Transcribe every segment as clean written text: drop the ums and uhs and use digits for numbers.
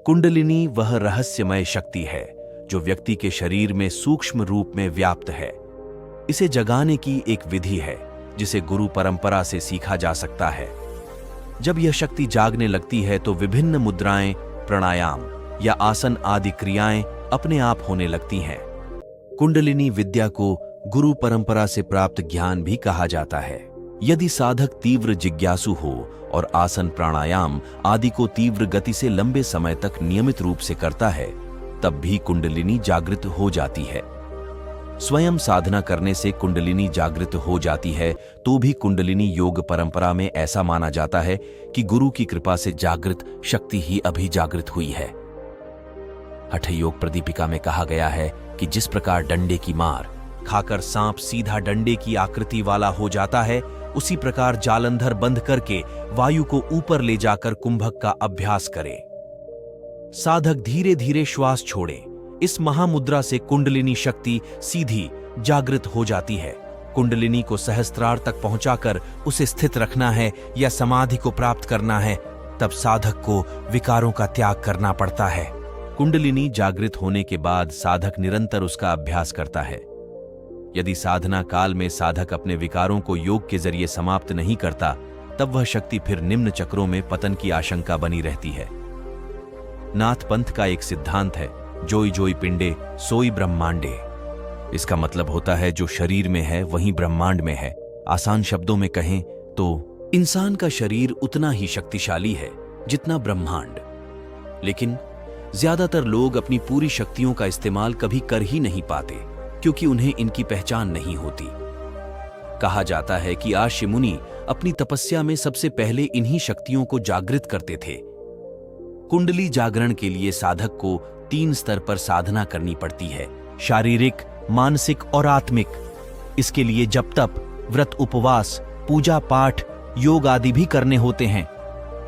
कुंडलिनी वह रहस्यमय शक्ति है जो व्यक्ति के शरीर में सूक्ष्म रूप में व्याप्त है। इसे जगाने की एक विधि है जिसे गुरु परंपरा से सीखा जा सकता है। जब यह शक्ति जागने लगती है तो विभिन्न मुद्राएं, प्राणायाम या आसन आदि क्रियाएं अपने आप होने लगती हैं। कुंडलिनी विद्या को गुरु परंपरा से प्राप्त ज्ञान भी कहा जाता है। यदि साधक तीव्र जिज्ञासु हो और आसन प्राणायाम आदि को तीव्र गति से लंबे समय तक नियमित रूप से करता है, तब भी कुंडलिनी जागृत हो जाती है। स्वयं साधना करने से कुंडलिनी जागृत हो जाती है तो भी कुंडलिनी योग परंपरा में ऐसा माना जाता है कि गुरु की कृपा से जागृत शक्ति ही अभी जागृत हुई है। हठ योग प्रदीपिका में कहा गया है कि जिस प्रकार डंडे की मार खाकर सांप सीधा डंडे की आकृति वाला हो जाता है, उसी प्रकार जालंधर बंद करके वायु को ऊपर ले जाकर कुंभक का अभ्यास करे। साधक धीरे धीरे श्वास छोड़े। इस महामुद्रा से कुंडलिनी शक्ति सीधी जागृत हो जाती है। कुंडलिनी को सहस्त्रार तक पहुंचाकर उसे स्थित रखना है या समाधि को प्राप्त करना है, तब साधक को विकारों का त्याग करना पड़ता है। कुंडलिनी जागृत होने के बाद साधक निरंतर उसका अभ्यास करता है। यदि साधना काल में साधक अपने विकारों को योग के जरिए समाप्त नहीं करता, तब वह शक्ति फिर निम्न चक्रों में पतन की आशंका बनी रहती है। नाथ पंथ का एक सिद्धांत है, जोई जोई पिंडे सोई ब्रह्मांडे। इसका मतलब होता है जो शरीर में है वहीं ब्रह्मांड में है। आसान शब्दों में कहें तो इंसान का शरीर उतना ही शक्तिशाली है जितना ब्रह्मांड। लेकिन ज्यादातर लोग अपनी पूरी शक्तियों का इस्तेमाल कभी कर ही नहीं पाते, क्योंकि उन्हें इनकी पहचान नहीं होती। कहा जाता है कि आर्ष मुनि अपनी तपस्या में सबसे पहले इन्हीं शक्तियों को जागृत करते थे। कुंडली जागरण के लिए साधक को 3 स्तर पर साधना करनी पड़ती है: शारीरिक, मानसिक और आत्मिक। इसके लिए जप तप, व्रत उपवास, पूजा पाठ, योग आदि भी करने होते हैं।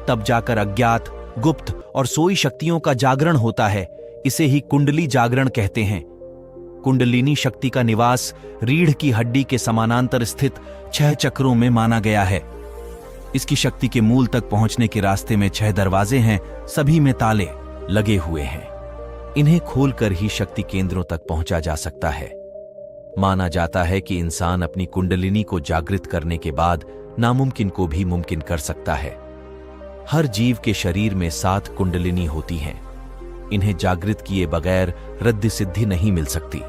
तब जाकर अज्ञात, गुप्त और सोई शक्तियों का जागरण होता है। इसे ही कुंडली जागरण कहते हैं। कुंडलिनी शक्ति का निवास रीढ़ की हड्डी के समानांतर स्थित 6 चक्रों में माना गया है। इसकी शक्ति के मूल तक पहुंचने के रास्ते में 6 दरवाजे हैं, सभी में ताले लगे हुए हैं। इन्हें खोलकर ही शक्ति केंद्रों तक पहुंचा जा सकता है। माना जाता है कि इंसान अपनी कुंडलिनी को जागृत करने के बाद नामुमकिन को भी मुमकिन कर सकता है। हर जीव के शरीर में 7 कुंडलिनी होती हैं। इन्हें जागृत किए बगैर रद्द सिद्धि नहीं मिल सकती।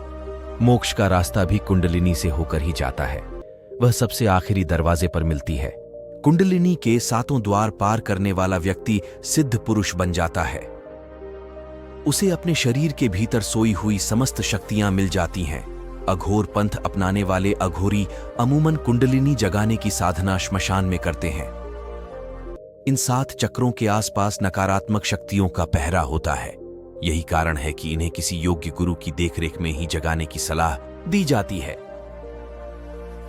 मोक्ष का रास्ता भी कुंडलिनी से होकर ही जाता है। वह सबसे आखिरी दरवाजे पर मिलती है। कुंडलिनी के 7 द्वार पार करने वाला व्यक्ति सिद्ध पुरुष बन जाता है। उसे अपने शरीर के भीतर सोई हुई समस्त शक्तियां मिल जाती हैं। अघोर पंथ अपनाने वाले अघोरी अमूमन कुंडलिनी जगाने की साधना श्मशान में करते हैं। इन 7 चक्रों के आसपास नकारात्मक शक्तियों का पहरा होता है। यही कारण है कि इन्हें किसी योग्य गुरु की देखरेख में ही जगाने की सलाह दी जाती है।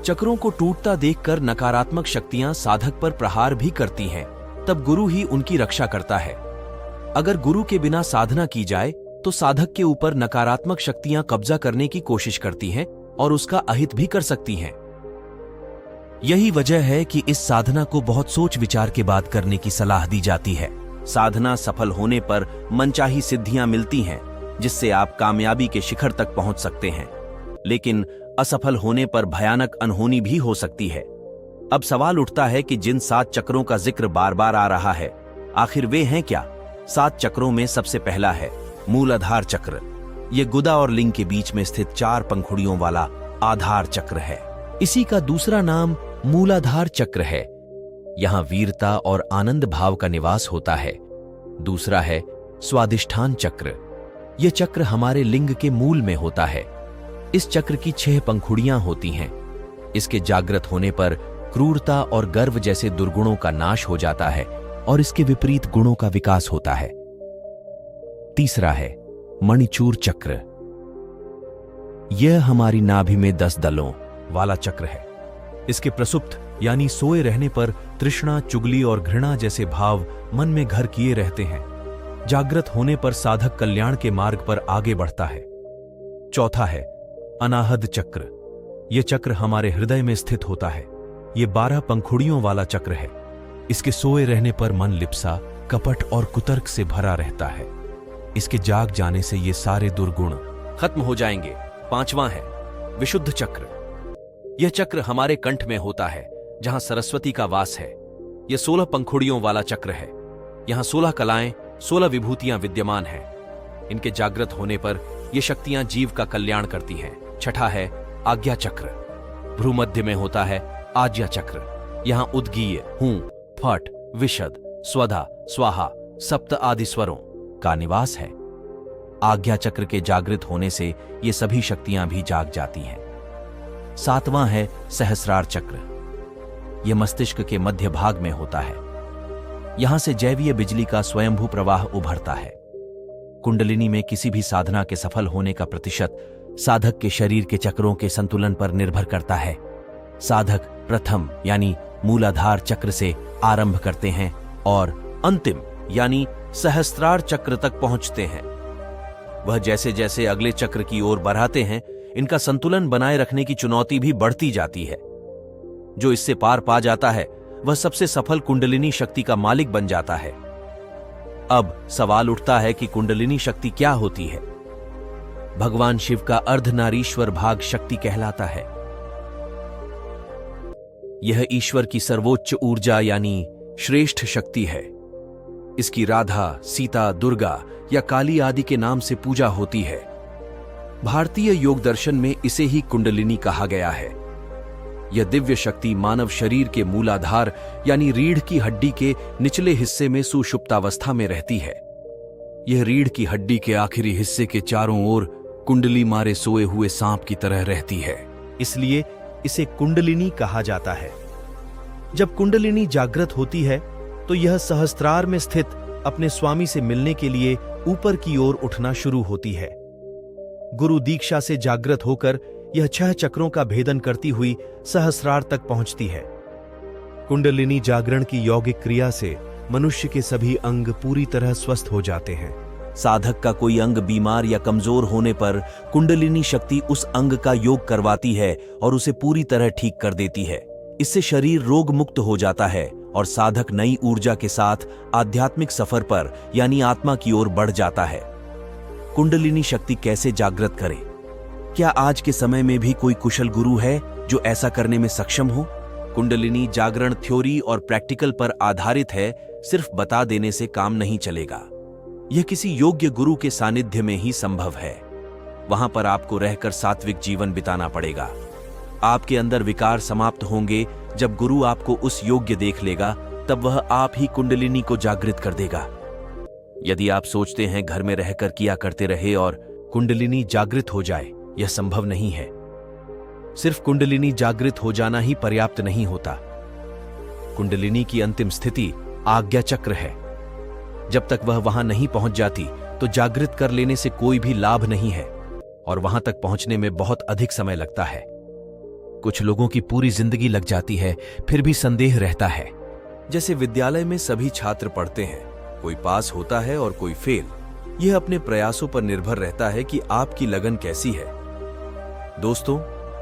चक्रों को टूटता देखकर नकारात्मक शक्तियां साधक पर प्रहार भी करती हैं, तब गुरु ही उनकी रक्षा करता है। अगर गुरु के बिना साधना की जाए तो साधक के ऊपर नकारात्मक शक्तियां कब्जा करने की कोशिश करती हैं और उसका अहित भी कर सकती हैं। यही वजह है कि इस साधना को बहुत सोच विचार के बाद करने की सलाह दी जाती है। साधना सफल होने पर मनचाही सिद्धियां मिलती हैं, जिससे आप कामयाबी के शिखर तक पहुंच सकते हैं। लेकिन असफल होने पर भयानक अनहोनी भी हो सकती है। अब सवाल उठता है कि जिन 7 चक्रों का जिक्र बार बार आ रहा है, आखिर वे हैं क्या? 7 चक्रों में सबसे पहला है मूलाधार चक्र। यह गुदा और लिंग के बीच में स्थित 4 पंखुड़ियों वाला आधार चक्र है। इसी का दूसरा नाम मूलाधार चक्र है। यहां वीरता और आनंद भाव का निवास होता है। दूसरा है स्वादिष्ठान चक्र। यह चक्र हमारे लिंग के मूल में होता है। इस चक्र की 6 पंखुड़ियां होती हैं। इसके जागृत होने पर क्रूरता और गर्व जैसे दुर्गुणों का नाश हो जाता है और इसके विपरीत गुणों का विकास होता है। तीसरा है मणिचूर चक्र। यह हमारी नाभि में 10 दलों वाला चक्र है। इसके प्रसुप्त यानी सोए रहने पर तृष्णा, चुगली और घृणा जैसे भाव मन में घर किए रहते हैं। जागृत होने पर साधक कल्याण के मार्ग पर आगे बढ़ता है। चौथा है अनाहद चक्र। यह चक्र हमारे हृदय में स्थित होता है। यह 12 पंखुड़ियों वाला चक्र है। इसके सोए रहने पर मन लिप्सा, कपट और कुतर्क से भरा रहता है। इसके जाग जाने से ये सारे दुर्गुण खत्म हो जाएंगे। 5वां है विशुद्ध चक्र। यह चक्र हमारे कंठ में होता है, जहां सरस्वती का वास है। यह 16 पंखुड़ियों वाला चक्र है। यहां 16 कलाएं, 16 विभूतियां विद्यमान हैं। इनके जागृत होने पर ये शक्तियां जीव का कल्याण करती हैं। 6ठा है आज्ञा चक्र। भ्रूमध्य में होता है आज्ञा चक्र। यहां उद्गीय, हूं, फट, विशद, स्वधा, स्वाहा, सप्त आदि स्वरों का निवास है। आज्ञा चक्र के जागृत होने से ये सभी शक्तियां भी जाग जाती हैं। 7वां है सहस्रार चक्र। यह मस्तिष्क के मध्य भाग में होता है। यहां से जैवीय बिजली का स्वयंभू प्रवाह उभरता है। कुंडलिनी में किसी भी साधना के सफल होने का प्रतिशत साधक के शरीर के चक्रों के संतुलन पर निर्भर करता है। साधक प्रथम यानी मूलाधार चक्र से आरंभ करते हैं और अंतिम यानी सहस्त्रार चक्र तक पहुंचते हैं। वह जैसे जैसे अगले चक्र की ओर बढ़ाते हैं, इनका संतुलन बनाए रखने की चुनौती भी बढ़ती जाती है। जो इससे पार पा जाता है वह सबसे सफल कुंडलिनी शक्ति का मालिक बन जाता है। अब सवाल उठता है कि कुंडलिनी शक्ति क्या होती है? भगवान शिव का अर्धनारीश्वर भाग शक्ति कहलाता है। यह ईश्वर की सर्वोच्च ऊर्जा यानी श्रेष्ठ शक्ति है। इसकी राधा, सीता, दुर्गा या काली आदि के नाम से पूजा होती है। भारतीय योग दर्शन में इसे ही कुंडलिनी कहा गया है। यह दिव्य शक्ति मानव शरीर के मूलाधार यानी रीढ़ की हड्डी के निचले हिस्से में सुषुप्तावस्था में रहती है। यह रीढ़ की हड्डी के आखिरी हिस्से के चारों ओर कुंडली मारे सोए हुए सांप की तरह रहती है, इसलिए इसे कुंडलिनी कहा जाता है। जब कुंडलिनी जागृत होती है तो यह सहस्त्रार में स्थित अपने स्वामी से मिलने के लिए ऊपर की ओर उठना शुरू होती है। गुरु दीक्षा से जागृत होकर यह 6 चक्रों का भेदन करती हुई सहस्रार तक पहुंचती है। कुंडलिनी जागरण की यौगिक क्रिया से मनुष्य के सभी अंग पूरी तरह स्वस्थ हो जाते हैं। साधक का कोई अंग बीमार या कमजोर होने पर कुंडलिनी शक्ति उस अंग का योग करवाती है और उसे पूरी तरह ठीक कर देती है। इससे शरीर रोग मुक्त हो जाता है और साधक नई ऊर्जा के साथ आध्यात्मिक सफर पर यानी आत्मा की ओर बढ़ जाता है। कुंडलिनी शक्ति कैसे जागृत करे? क्या आज के समय में भी कोई कुशल गुरु है जो ऐसा करने में सक्षम हो? कुंडलिनी जागरण थ्योरी और प्रैक्टिकल पर आधारित है। सिर्फ बता देने से काम नहीं चलेगा। यह किसी योग्य गुरु के सानिध्य में ही संभव है। वहां पर आपको रहकर सात्विक जीवन बिताना पड़ेगा। आपके अंदर विकार समाप्त होंगे। जब गुरु आपको उस योग्य देख लेगा तब वह आप ही कुंडलिनी को जागृत कर देगा। यदि आप सोचते हैं घर में रहकर किया करते रहे और कुंडलिनी जागृत हो जाए, यह संभव नहीं है। सिर्फ कुंडलिनी जागृत हो जाना ही पर्याप्त नहीं होता। कुंडलिनी की अंतिम स्थिति आज्ञा चक्र है। जब तक वह वहां नहीं पहुंच जाती तो जागृत कर लेने से कोई भी लाभ नहीं है और वहां तक पहुंचने में बहुत अधिक समय लगता है। कुछ लोगों की पूरी जिंदगी लग जाती है, फिर भी संदेह रहता है। जैसे विद्यालय में सभी छात्र पढ़ते हैं, कोई पास होता है और कोई फेल। यह अपने प्रयासों पर निर्भर रहता है कि आपकी लगन कैसी है। दोस्तों,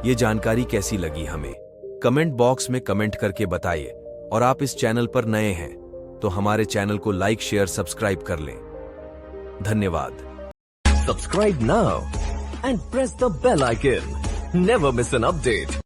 ये जानकारी कैसी लगी हमें कमेंट बॉक्स में कमेंट करके बताइए। और आप इस चैनल पर नए हैं तो हमारे चैनल को लाइक, शेयर, सब्सक्राइब कर लें। धन्यवाद। Subscribe now and press the bell icon. Never miss an update.